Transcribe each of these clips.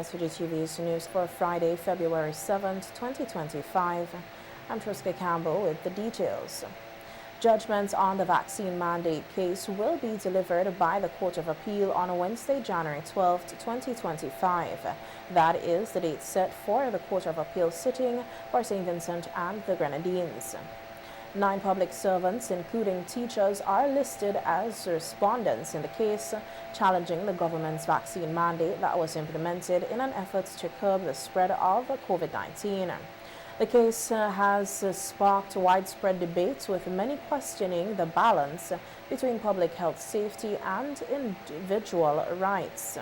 SVG-TV's news for Friday, February 7th, 2025. I'm Triska Campbell with the details. Judgments on the vaccine mandate case will be delivered by the Court of Appeal on Wednesday, January 12th, 2025. That is the date set for the Court of Appeal sitting for St. Vincent and the Grenadines. 9 public servants, including teachers, are listed as respondents in the case, challenging the government's vaccine mandate that was implemented in an effort to curb the spread of COVID-19. The case has sparked widespread debates, with many questioning the balance between public health safety and individual rights.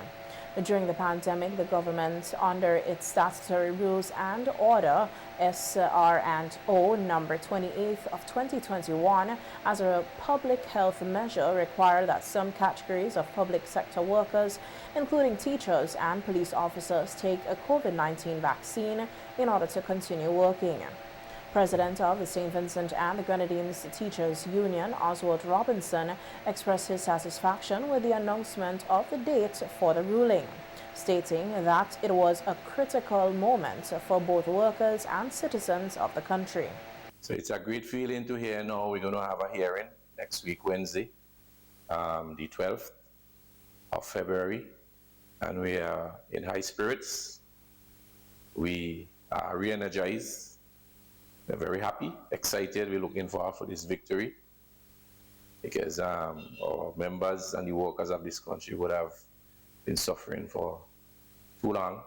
During the pandemic, the government, under its statutory rules and order SR&O number 28 of 2021, as a public health measure, required that some categories of public sector workers, including teachers and police officers, take a COVID-19 vaccine in order to continue working. President of the St. Vincent and the Grenadines Teachers Union, Oswald Robinson, expressed his satisfaction with the announcement of the date for the ruling, stating that it was a critical moment for both workers and citizens of the country. So it's a great feeling to hear now we're going to have a hearing next week, Wednesday, the 12th of February, and we are in high spirits. We are re-energized. We're very happy, excited. We're looking forward for this victory, because our members and the workers of this country would have been suffering for too long.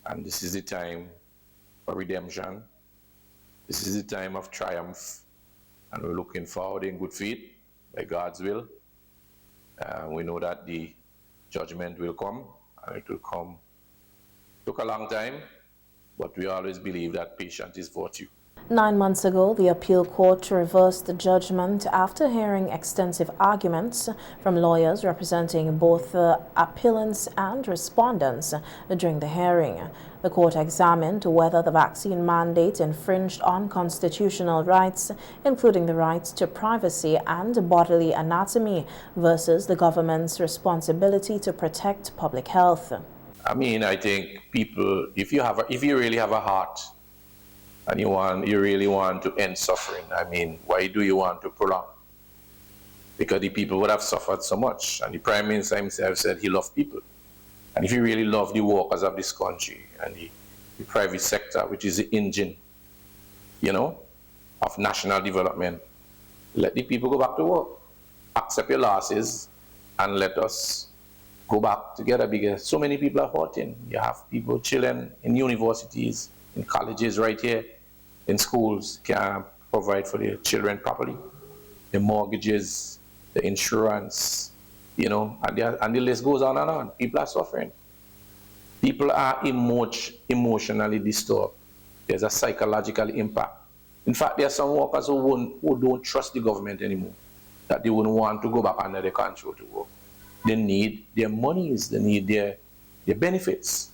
And this is the time for redemption. This is the time of triumph. And we're looking forward in good faith, by God's will. We know that the judgment will come, and it will come. Took a long time, but we always believe that patience is virtue. 9 months ago, the appeal court reversed the judgment after hearing extensive arguments from lawyers representing both the appellants and respondents during the hearing. The court examined whether the vaccine mandate infringed on constitutional rights, including the rights to privacy and bodily anatomy, versus the government's responsibility to protect public health. I mean, I think people, if you really have a heart, and you really want to end suffering, I mean, why do you want to prolong? Because the people would have suffered so much, and the Prime Minister himself said he loved people. And if you really love the workers of this country and the private sector, which is the engine, of national development, let the people go back to work. Accept your losses and let us go back together, because so many people are hurting. You have people, children in universities, in colleges right here, in schools, can't provide for their children properly. The mortgages, the insurance, and the list goes on and on. People are suffering. People are emotionally disturbed. There's a psychological impact. In fact, there are some workers who don't trust the government anymore, that they wouldn't want to go back under the control to work. They need their monies, they need their benefits.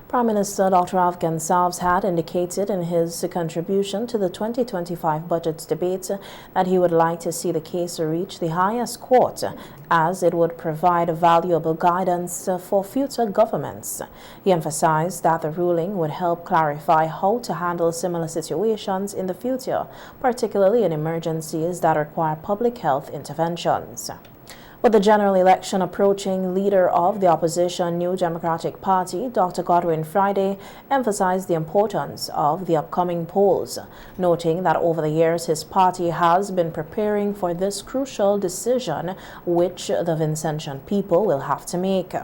Prime Minister Dr. Alf Gonsalves had indicated in his contribution to the 2025 budget debate that he would like to see the case reach the highest court, as it would provide valuable guidance for future governments. He emphasized that the ruling would help clarify how to handle similar situations in the future, particularly in emergencies that require public health interventions. With the general election approaching, leader of the opposition New Democratic Party, Dr. Godwin Friday, emphasized the importance of the upcoming polls, noting that over the years his party has been preparing for this crucial decision, which the Vincentian people will have to make.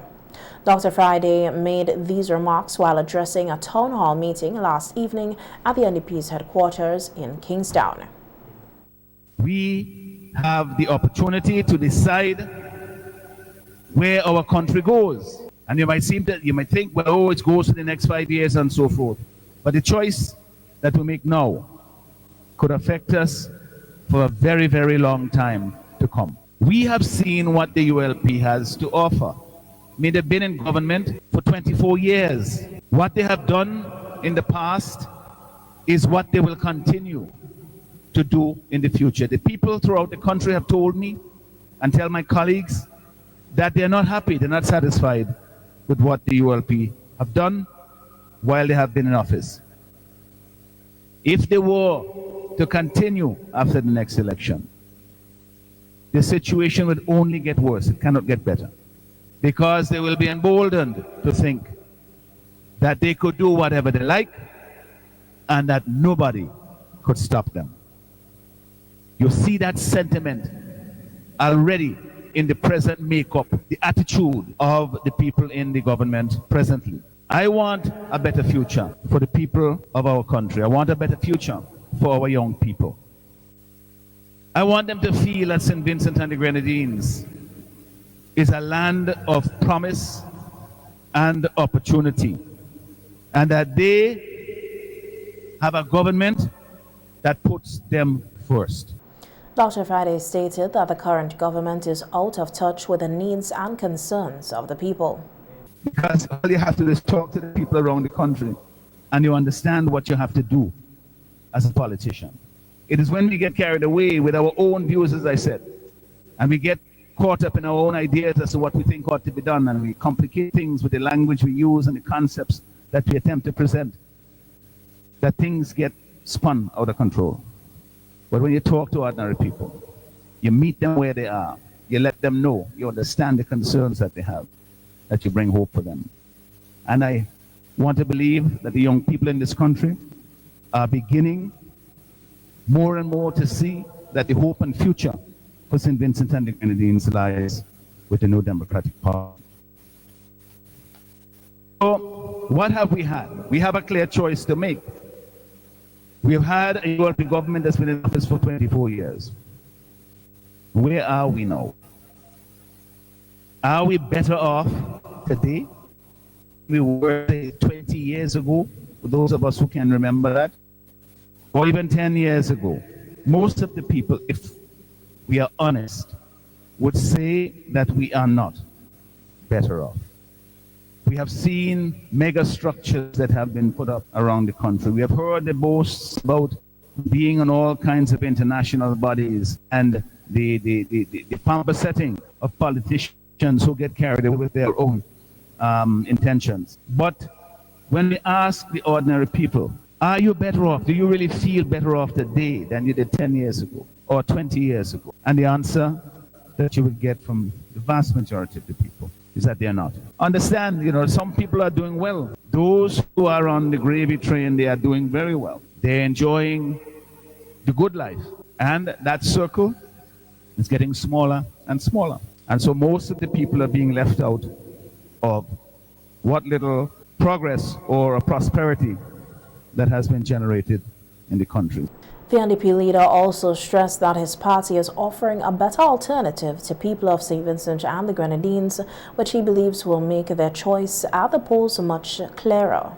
Dr. Friday made these remarks while addressing a town hall meeting last evening at the NDP's headquarters in Kingstown. We have the opportunity to decide where our country goes. And you might think, well, it goes for the next 5 years and so forth. But the choice that we make now could affect us for a very, very long time to come. We have seen what the ULP has to offer. I mean, they've been in government for 24 years. What they have done in the past is what they will continue to do in the future. The people throughout the country have told me and tell my colleagues that they're not happy, they're not satisfied with what the ULP have done while they have been in office. If they were to continue after the next election, the situation would only get worse. It cannot get better. Because they will be emboldened to think that they could do whatever they like and that nobody could stop them. You see that sentiment already in the present makeup, the attitude of the people in the government presently. I want a better future for the people of our country. I want a better future for our young people. I want them to feel that St. Vincent and the Grenadines is a land of promise and opportunity, and that they have a government that puts them first. Dr. Friday stated that the current government is out of touch with the needs and concerns of the people. Because all you have to do is talk to the people around the country and you understand what you have to do as a politician. It is when we get carried away with our own views, as I said, and we get caught up in our own ideas as to what we think ought to be done, and we complicate things with the language we use and the concepts that we attempt to present, that things get spun out of control. But when you talk to ordinary people, you meet them where they are, you let them know, you understand the concerns that they have, that you bring hope for them. And I want to believe that the young people in this country are beginning more and more to see that the hope and future for St. Vincent and the Grenadines lies with the new Democratic Party. So, what have we had? We have a clear choice to make. We have had a European government that's been in office for 24 years. Where are we now? Are we better off today? We were 20 years ago, for those of us who can remember that, or even 10 years ago. Most of the people, if we are honest, would say that we are not better off. We have seen mega structures that have been put up around the country. We have heard the boasts about being on all kinds of international bodies and the pamper setting of politicians who get carried away with their own intentions. But when we ask the ordinary people, are you better off? Do you really feel better off today than you did 10 years ago or 20 years ago? And the answer that you will get from the vast majority of the people is that they are not. Understand, some people are doing well. Those who are on the gravy train, they are doing very well. They're enjoying the good life. And that circle is getting smaller and smaller. And so most of the people are being left out of what little progress or prosperity that has been generated in the country. The NDP leader also stressed that his party is offering a better alternative to people of St. Vincent and the Grenadines, which he believes will make their choice at the polls much clearer.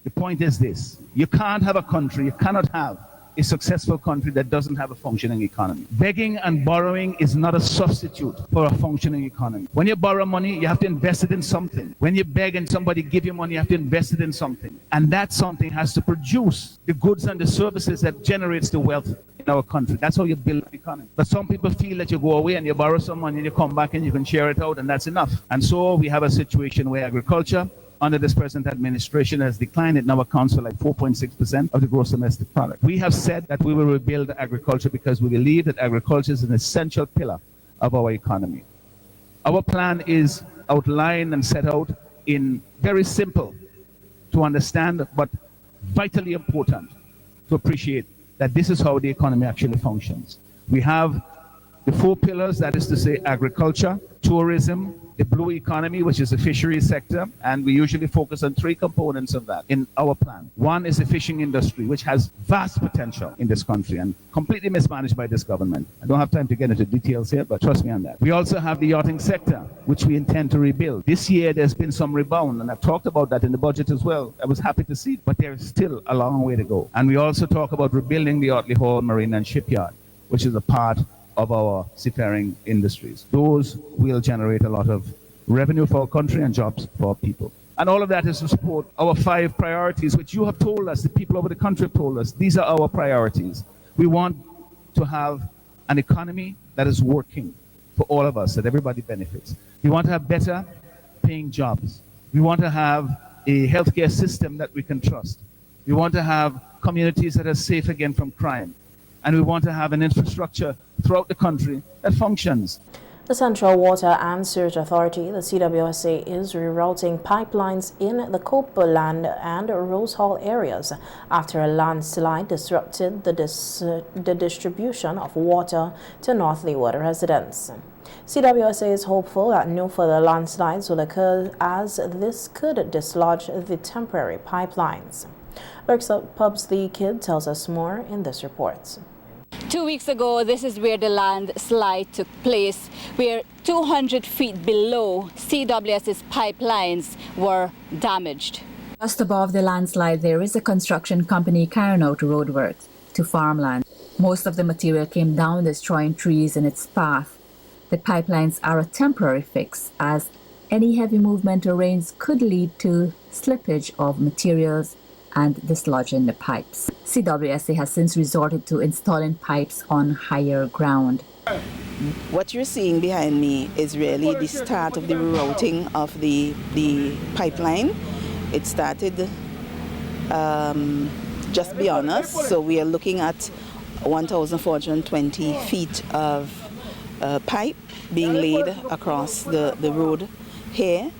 The point is this: you can't have a country, you cannot have a successful country that doesn't have a functioning economy. Begging and borrowing is not a substitute for a functioning economy. When you borrow money, you have to invest it in something. When you beg and somebody give you money, you have to invest it in something. And that something has to produce the goods and the services that generates the wealth in our country. That's how you build an economy. But some people feel that you go away and you borrow some money and you come back and you can share it out and that's enough. And so we have a situation where agriculture under this present administration has declined. It now accounts for like 4.6% of the gross domestic product. We have said that we will rebuild agriculture because we believe that agriculture is an essential pillar of our economy. Our plan is outlined and set out in very simple to understand, but vitally important to appreciate that this is how the economy actually functions. We have the 4 pillars, that is to say agriculture, tourism, the blue economy, which is the fisheries sector, and we usually focus on 3 components of that in our plan. One is the fishing industry, which has vast potential in this country and completely mismanaged by this government. I don't have time to get into details here, but trust me on that. We also have the yachting sector, which we intend to rebuild. This year, there's been some rebound, and I've talked about that in the budget as well. I was happy to see it, but there is still a long way to go. And we also talk about rebuilding the Otley Hall Marine and Shipyard, which is a part of our seafaring industries. Those will generate a lot of revenue for our country and jobs for our people. And all of that is to support our 5 priorities, which you have told us, the people over the country have told us, these are our priorities. We want to have an economy that is working for all of us, that everybody benefits. We want to have better paying jobs. We want to have a healthcare system that we can trust. We want to have communities that are safe again from crime. And we want to have an infrastructure throughout the country that functions. The Central Water and Sewage Authority, the CWSA, is rerouting pipelines in the Copeland and Rose Hall areas after a landslide disrupted the distribution of water to North Leeward residents. CWSA is hopeful that no further landslides will occur, as this could dislodge the temporary pipelines. Lurks Pubs the Kid tells us more in this report. 2 weeks ago, this is where the landslide took place, where 200 feet below CWS's pipelines were damaged. Just above the landslide, there is a construction company carrying out roadwork to farmland. Most of the material came down, destroying trees in its path. The pipelines are a temporary fix, as any heavy movement or rains could lead to slippage of materials and dislodging the pipes. CWSA has since resorted to installing pipes on higher ground. What you're seeing behind me is really the start of the rerouting of the pipeline. It started just beyond us, so we are looking at 1,420 feet of pipe being laid across the road here.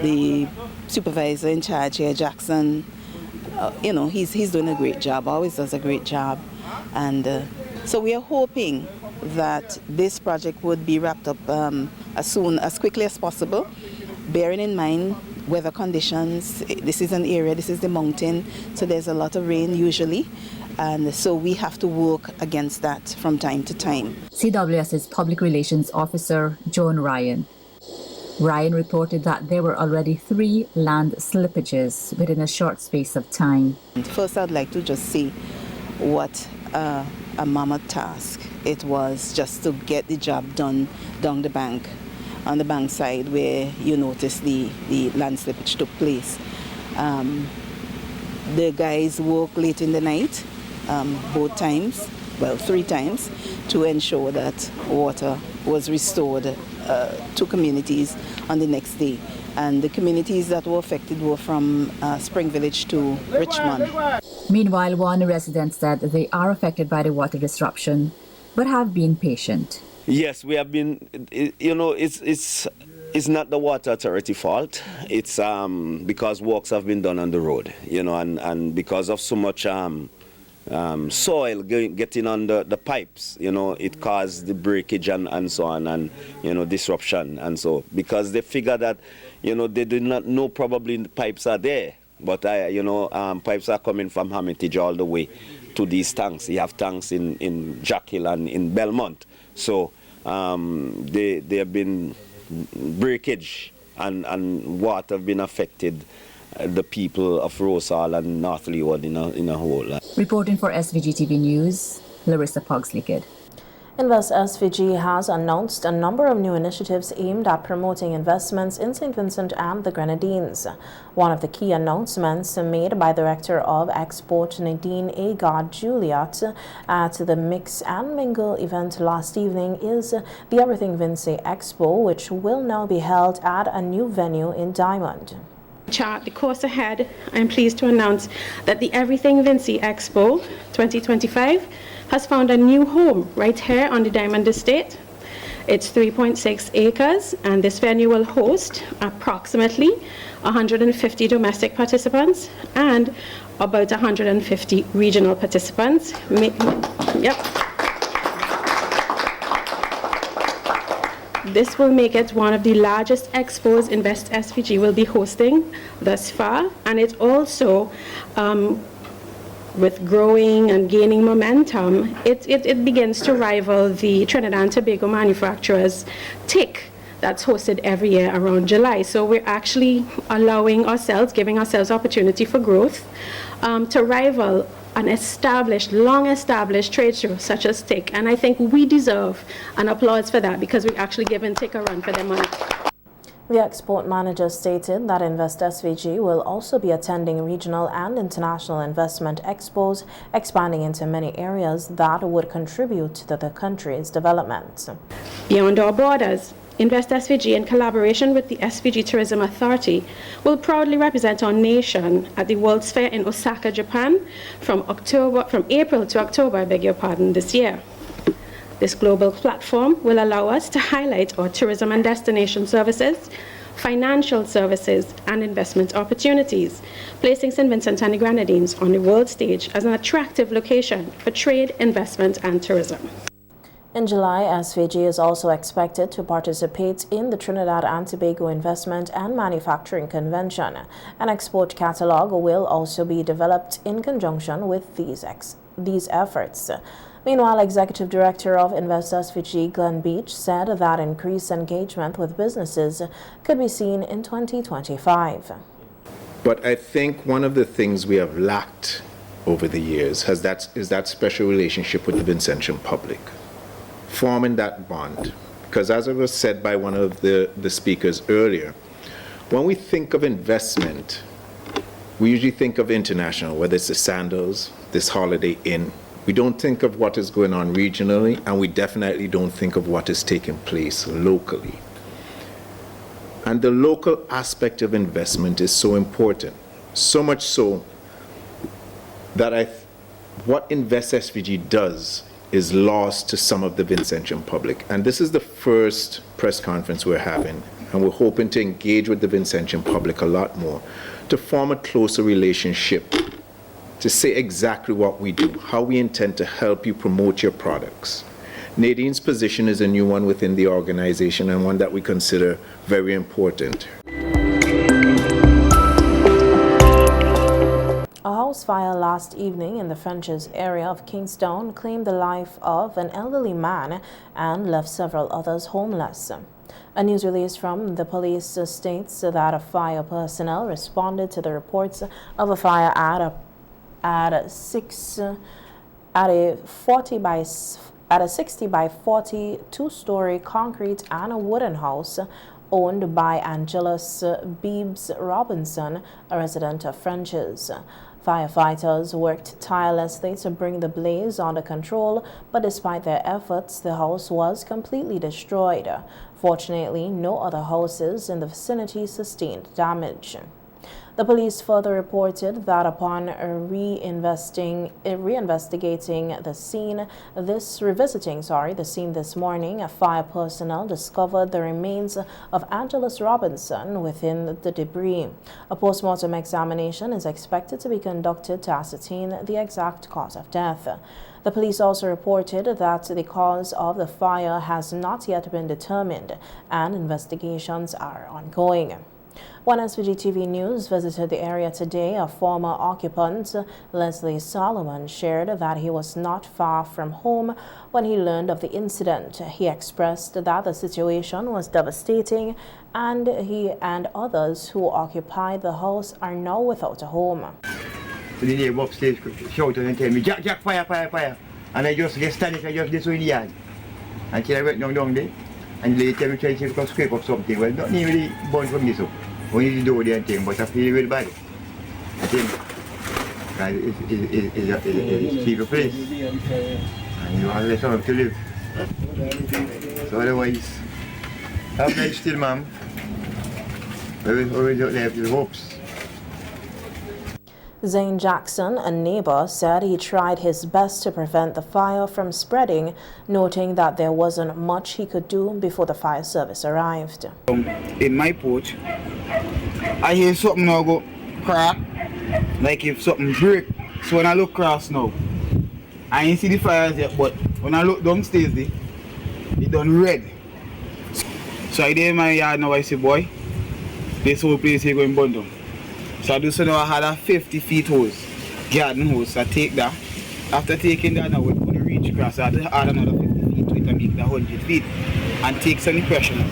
The supervisor in charge here, Jackson, he's doing a great job, always does a great job. And so we are hoping that this project would be wrapped up as quickly as possible, bearing in mind weather conditions. This is an area, this is the mountain, so there's a lot of rain usually. And so we have to work against that from time to time. CWS's Public Relations Officer, Joan Ryan reported that there were already 3 land slippages within a short space of time. First, I'd like to just say what a mammoth task it was just to get the job done down the bank, on the bank side where you notice the land slippage took place. The guys worked late in the night, both times, well, 3 times, to ensure that water was restored to communities on the next day. And the communities that were affected were from Spring Village to Richmond. Meanwhile, one resident said they are affected by the water disruption, but have been patient. Yes, we have been, it's not the water authority fault. It's because works have been done on the road, and because of so much soil getting on the pipes, it caused the breakage and so on, and disruption. And so because they figure that they do not know probably the pipes are there, but pipes are coming from Hermitage all the way to these tanks. You have tanks in Jack Hill and in Belmont, so they have been breakage and water have been affected. The people of Rose Hall and North Leeward in a whole. Reporting for SVG-TV News, Larissa Pugsley-Kidd. Invest SVG has announced a number of new initiatives aimed at promoting investments in St. Vincent and the Grenadines. One of the key announcements made by Director of Export Nadine Agard Juliet at the Mix and Mingle event last evening is the Everything Vinci Expo, which will now be held at a new venue in Diamond. Chart the course ahead, I'm pleased to announce that the Everything Vinci Expo 2025 has found a new home right here on the Diamond Estate. It's 3.6 acres, and this venue will host approximately 150 domestic participants and about 150 regional participants. This will make it one of the largest expos Invest SVG will be hosting thus far, and it also, with growing and gaining momentum, it begins to rival the Trinidad and Tobago manufacturers TIC that's hosted every year around July. So we're actually giving ourselves opportunity for growth to rival an long-established trade show such as TIC, and I think we deserve an applause for that because we're actually giving TIC a run for their money. The export manager stated that Invest SVG will also be attending regional and international investment expos, expanding into many areas that would contribute to the country's development. Beyond our borders, Invest SVG, in collaboration with the SVG Tourism Authority, will proudly represent our nation at the World's Fair in Osaka, Japan, from April to October, this year. This global platform will allow us to highlight our tourism and destination services, financial services, and investment opportunities, placing St. Vincent and the Grenadines on the world stage as an attractive location for trade, investment, and tourism. In July, SVG is also expected to participate in the Trinidad and Tobago Investment and Manufacturing Convention. An export catalog will also be developed in conjunction with these efforts. Meanwhile, Executive Director of Invest SVG, Glenn Beach, said that increased engagement with businesses could be seen in 2025. But I think one of the things we have lacked over the years is that special relationship with the Vincentian public, forming that bond. Because as it was said by one of the speakers earlier, when we think of investment, we usually think of international, whether it's the Sandals, this Holiday Inn. We don't think of what is going on regionally, and we definitely don't think of what is taking place locally. And the local aspect of investment is so important, so much so that what Invest SVG does is lost to some of the Vincentian public. And this is the first press conference we're having, and we're hoping to engage with the Vincentian public a lot more, to form a closer relationship, to say exactly what we do, how we intend to help you promote your products. Nadine's position is a new one within the organization, and one that we consider very important. A house fire last evening in the French's area of Kingston claimed the life of an elderly man and left several others homeless. A news release from the police states that a fire personnel responded to the reports of a fire at a 60 by 40 two-story concrete and wooden house owned by Angelus Beebs Robinson, a resident of French's. Firefighters worked tirelessly to bring the blaze under control, but despite their efforts, the house was completely destroyed. Fortunately, no other houses in the vicinity sustained damage. The police further reported that upon revisiting the scene this morning, fire personnel discovered the remains of Angelus Robinson within the debris. A postmortem examination is expected to be conducted to ascertain the exact cause of death. The police also reported that the cause of the fire has not yet been determined and investigations are ongoing. When SVG-TV News visited the area today, a former occupant, Leslie Solomon, shared that he was not far from home when he learned of the incident. He expressed that the situation was devastating and he and others who occupied the house are now without a home. So the neighbor upstairs shouted and tell me, Jack, Jack, fire, fire, fire. And I just get standing, I just this way in the yard. Until I went down there, and they tell me to come scrape up something. Well, not really born from this up. Only the door there and thing, but I feel really bad. I think it's a cheaper place. And you have less time to live. So otherwise, I'm not still, ma'am. We always left with hopes. Zane Jackson, a neighbor, said he tried his best to prevent the fire from spreading, noting that there wasn't much he could do before the fire service arrived. In my porch, I hear something now go crack, like if something break. So when I look across now, I ain't see the fires yet, but when I look downstairs, it done red. So I did in my yard now, I say, boy, this whole place here going burn down. So I do so now I had a 50 feet hose, garden hose. So I take that. After taking that now, we're going to reach across. So I add another 50 feet to it and make that 100 feet and take some pressure now.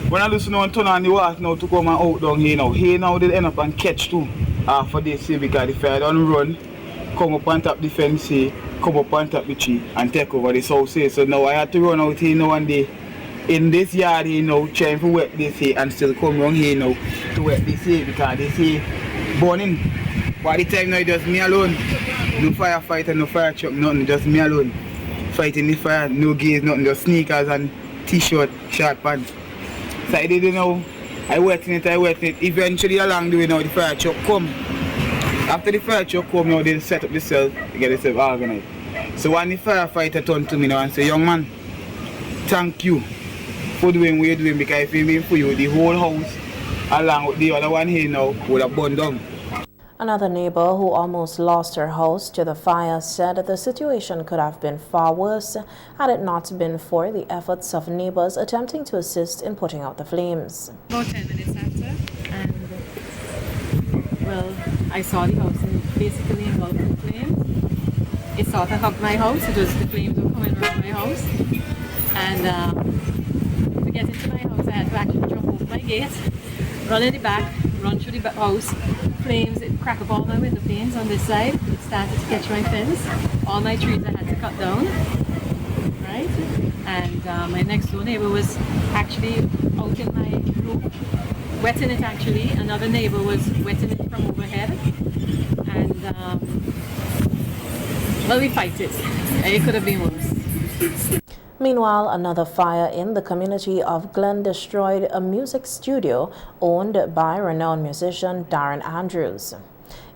When I listen and turn on the water now to come and out down here now they end up and catch too. For this here because the fire don't run, come up on top the fence here, come up on top the tree and take over the house here. So now I had to run out here now and there. In this yard here now, trying to wet this here and still come around here now to wet this here because this here burning. By the time now it's just me alone. No firefighter, no fire truck, nothing, just me alone. Fighting the fire, no gears, nothing, just sneakers and t-shirt, short pants. So I didn't know. I wet it. Eventually along the way now the fire truck come. After the fire truck come now they set up the cell to get itself organized. So when the firefighter turned to me now and said, young man, thank you for doing what you're doing, because if it been for you, the whole house along with the other one here now would have burned down. Another neighbor who almost lost her house to the fire said the situation could have been far worse had it not been for the efforts of neighbors attempting to assist in putting out the flames. About 10 minutes after, and well, I saw the house basically engulfed in flames. It sort of hugged my house. It was the flames were coming around my house, and to get into my house I had to actually jump over my gate, run in the back, run through the house. Flames, it cracked up all my window panes on this side. It started to catch my fence. All my trees I had to cut down, right? And my next door neighbor was actually out in my roof, wetting it actually. Another neighbor was wetting it from overhead. And well, we fight it. It could have been worse. Meanwhile, another fire in the community of Glen destroyed a music studio owned by renowned musician Darren Andrews.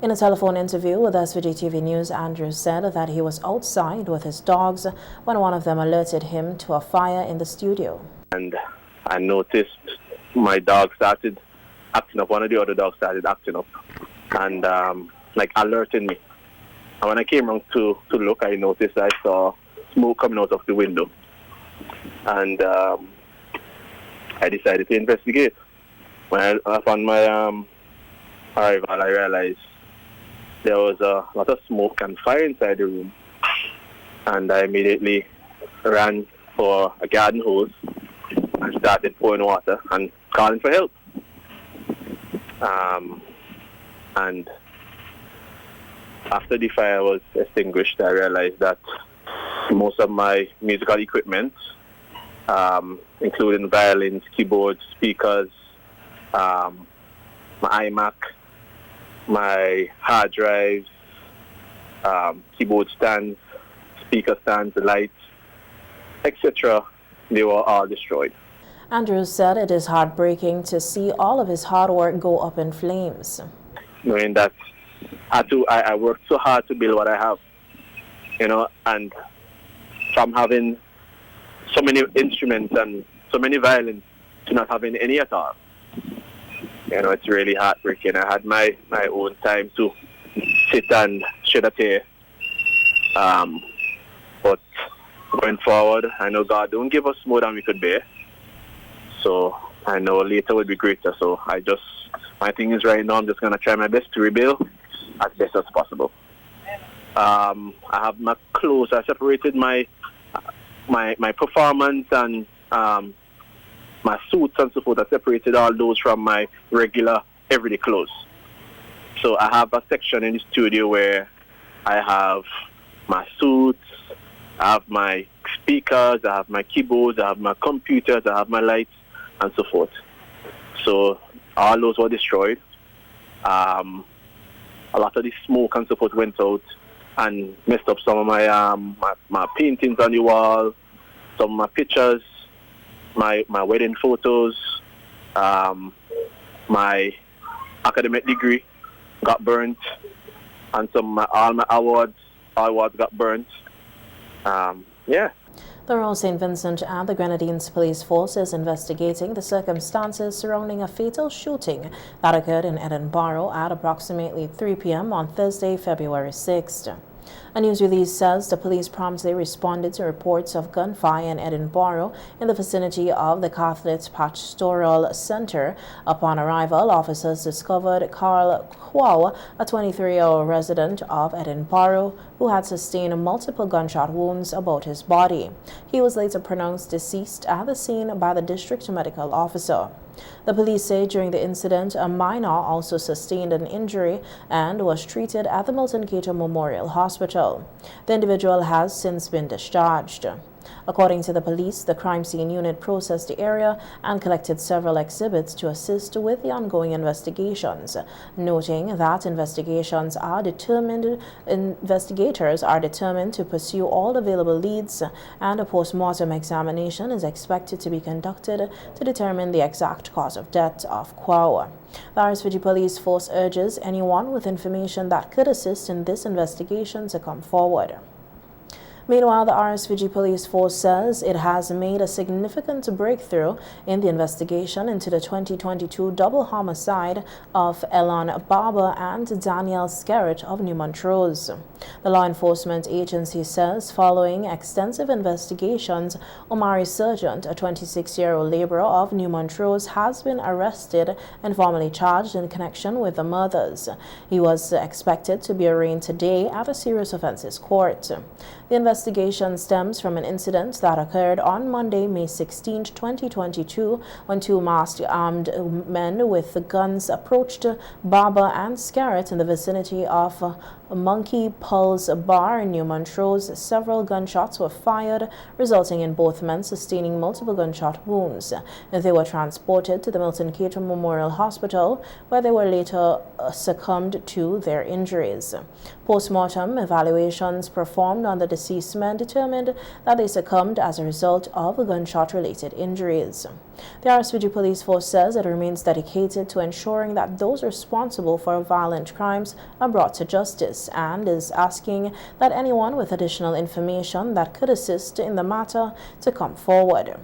In a telephone interview with SVG-TV News, Andrews said that he was outside with his dogs when one of them alerted him to a fire in the studio. And I noticed my dog started acting up. One of the other dogs started acting up and like alerting me. And when I came around to look, I noticed I saw smoke coming out of the window. And I decided to investigate. When I found my arrival, I realized there was a lot of smoke and fire inside the room. And I immediately ran for a garden hose and started pouring water and calling for help. And after the fire was extinguished, I realized that most of my musical equipment, including violins, keyboards, speakers, my iMac, my hard drives, keyboard stands, speaker stands, lights, etc., they were all destroyed. Andrews said it is heartbreaking to see all of his hard work go up in flames. Knowing that I worked so hard to build what I have, you know, and from having so many instruments and so many violins to not having any at all. You know, it's really heartbreaking. I had my own time to sit and shed a tear. But going forward, I know God don't give us more than we could bear. So I know later will be greater. So my thing is right now, I'm just going to try my best to rebuild as best as possible. I have my clothes. I separated my performance and my suits and so forth. I separated all those from my regular everyday clothes. So I have a section in the studio where I have my suits, I have my speakers, I have my keyboards, I have my computers, I have my lights and so forth. So all those were destroyed. A lot of the smoke and so forth went out and messed up some of my paintings on the wall, some of my pictures, my wedding photos, my academic degree got burnt, and all my awards got burnt. Yeah. The Royal St. Vincent and the Grenadines Police Force is investigating the circumstances surrounding a fatal shooting that occurred in Edinburgh at approximately 3 p.m. on Thursday, February 6th. A news release says the police promptly responded to reports of gunfire in Edinburgh in the vicinity of the Catholic Pastoral Center. Upon arrival, officers discovered Carl Quao, a 23-year-old resident of Edinburgh, who had sustained multiple gunshot wounds about his body. He was later pronounced deceased at the scene by the district medical officer. The police say during the incident, a minor also sustained an injury and was treated at the Milton Cato Memorial Hospital. The individual has since been discharged. According to the police, the crime scene unit processed the area and collected several exhibits to assist with the ongoing investigations, noting that investigators are determined to pursue all available leads, and a post-mortem examination is expected to be conducted to determine the exact cause of death of Kwao. The SVG Police Force urges anyone with information that could assist in this investigation to come forward. Meanwhile, the SVG Police Force says it has made a significant breakthrough in the investigation into the 2022 double homicide of Elon Barber and Daniel Skerritt of New Montrose. The law enforcement agency says following extensive investigations, Omari Sergeant, a 26-year-old laborer of New Montrose, has been arrested and formally charged in connection with the murders. He was expected to be arraigned today at a serious offences court. The investigation stems from an incident that occurred on Monday, May 16, 2022, when two masked armed men with guns approached Barber and Skerritt in the vicinity of Monkey Pulse Bar in New Montrose. Several gunshots were fired, resulting in both men sustaining multiple gunshot wounds. They were transported to the Milton Cato Memorial Hospital, where they were later succumbed to their injuries. Post-mortem evaluations performed on the deceased men determined that they succumbed as a result of gunshot-related injuries. The SVG Police Force says it remains dedicated to ensuring that those responsible for violent crimes are brought to justice, and is asking that anyone with additional information that could assist in the matter to come forward.